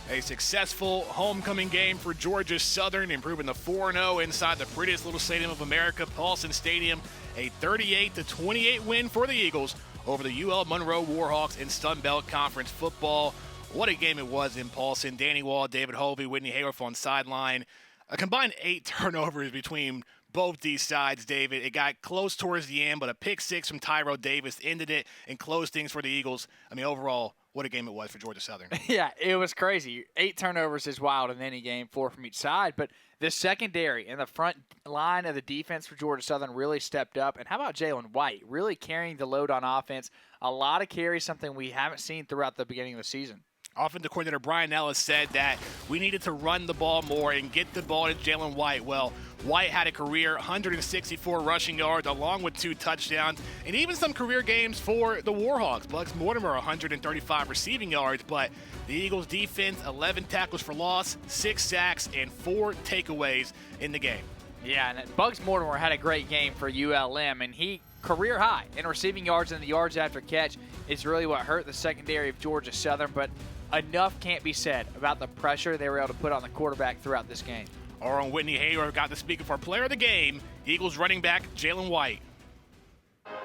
A successful homecoming game for Georgia Southern, improving the 4-0 inside the prettiest little stadium of America, Paulson Stadium. A 38-28 win for the Eagles over the UL Monroe Warhawks in Sun Belt Conference football. What a game it was in Paulson. Danny Waugh, David Hulvey, Whitney Haworth on sideline. A combined 8 turnovers between both these sides, David. It got close towards the end, but a pick six from Tyrell Davis ended it and closed things for the Eagles. I mean, overall, what a game it was for Georgia Southern. Yeah, it was crazy. 8 turnovers is wild in any game, 4 from each side. But the secondary and the front line of the defense for Georgia Southern really stepped up. And how about Jalen White really carrying the load on offense? A lot of carries, something we haven't seen throughout the beginning of the season. Offensive coordinator Brian Ellis said that we needed to run the ball more and get the ball to Jalen White. Well, White had a career 164 rushing yards along with 2 touchdowns and even some career games for the Warhawks. Bugs Mortimer 135 receiving yards, but the Eagles defense 11 tackles for loss, 6 sacks, and 4 takeaways in the game. Yeah, and Bugs Mortimer had a great game for ULM, and he career high in receiving yards and the yards after catch is really what hurt the secondary of Georgia Southern, but enough can't be said about the pressure they were able to put on the quarterback throughout this game. Our own Whitney Haworth got to speak for player of the game, Eagles running back Jalen White.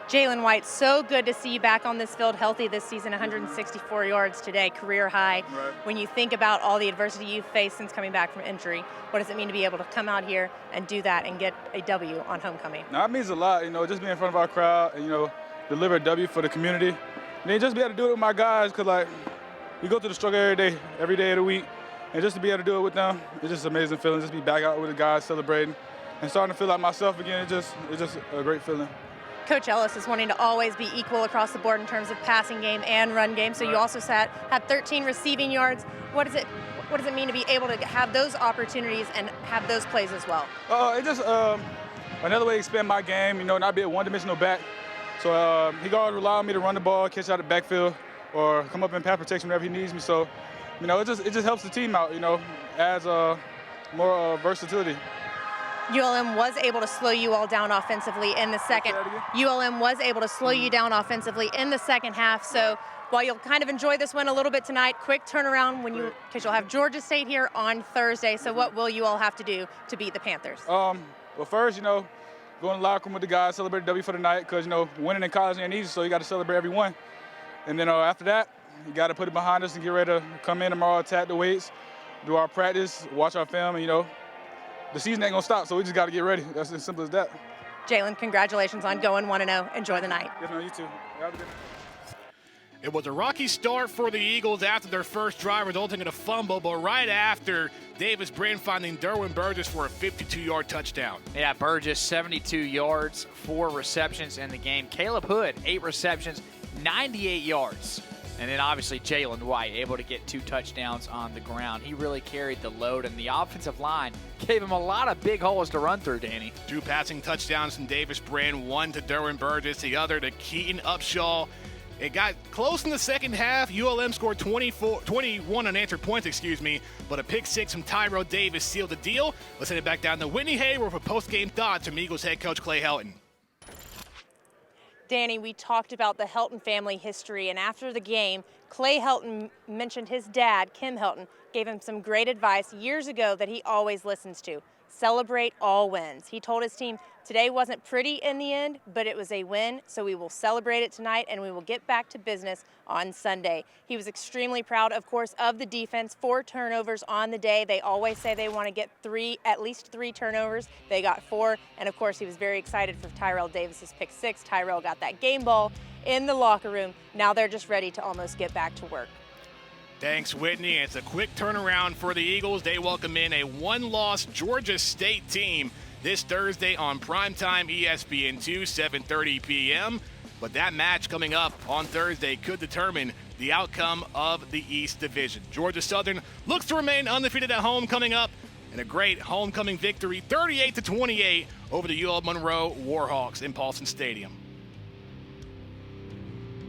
Jalen White, so good to see you back on this field healthy this season, 164 yards today, career high. Right. When you think about all the adversity you've faced since coming back from injury, what does it mean to be able to come out here and do that and get a W on homecoming? Now, it means a lot, just being in front of our crowd and, deliver a W for the community. And then just be able to do it with my guys because, we go through the struggle every day of the week. And just to be able to do it with them, it's just an amazing feeling. Just be back out with the guys celebrating and starting to feel like myself again. It's just a great feeling. Coach Ellis is wanting to always be equal across the board in terms of passing game and run game. So you also had 13 receiving yards. What does it mean to be able to have those opportunities and have those plays as well? It's just another way to expand my game, not be a one-dimensional back. So he can always rely on me to run the ball, catch out the backfield, or come up in pass protection whenever he needs me. So, it just helps the team out, adds more versatility. ULM was able to slow you all down offensively in the second. ULM was able to slow you down offensively in the second half. So while you'll kind of enjoy this win a little bit tonight, quick turnaround because you'll have Georgia State here on Thursday. So what will you all have to do to beat the Panthers? Well, first, go in the locker room with the guys, celebrate the W for the night because, winning in college ain't easy, so you got to celebrate every win. And then after that, you got to put it behind us and get ready to come in tomorrow, attack the weights, do our practice, watch our film, and, the season ain't going to stop, so we just got to get ready. That's as simple as that. Jalen, congratulations on going 1-0. Enjoy the night. Yes, man, you too. Have a good It was a rocky start for the Eagles after their first drive, resulting in a fumble, but right after, Davis Brin finding Derwin Burgess for a 52-yard touchdown. Yeah, Burgess, 72 yards, 4 receptions in the game. Caleb Hood, 8 receptions, 98 yards. And then obviously Jalen White able to get 2 touchdowns on the ground. He really carried the load, and the offensive line gave him a lot of big holes to run through, Danny. 2 passing touchdowns from Davis Brin, 1 to Derwin Burgess, the other to Keaton Upshaw. It got close in the second half. ULM scored 21 unanswered points, but a pick six from Tyrell Davis sealed the deal. Let's send it back down to Whitney Haworth for post-game thoughts from Eagles head coach Clay Helton. Danny, we talked about the Helton family history, and after the game, Clay Helton mentioned his dad, Kim Helton, gave him some great advice years ago that he always listens to. Celebrate all wins. He told his team, today wasn't pretty in the end, but it was a win, so we will celebrate it tonight and we will get back to business on Sunday. He was extremely proud, of course, of the defense. 4 turnovers on the day. They always say they want to get at least 3 turnovers. They got 4, and of course he was very excited for Tyrell Davis's pick 6. Tyrell got that game ball in the locker room. Now they're just ready to almost get back to work. Thanks, Whitney. It's a quick turnaround for the Eagles. They welcome in a 1-loss Georgia State team this Thursday on primetime ESPN2, 7:30 p.m. But that match coming up on Thursday could determine the outcome of the East Division. Georgia Southern looks to remain undefeated at home coming up, and a great homecoming victory, 38-28 over the UL Monroe Warhawks in Paulson Stadium.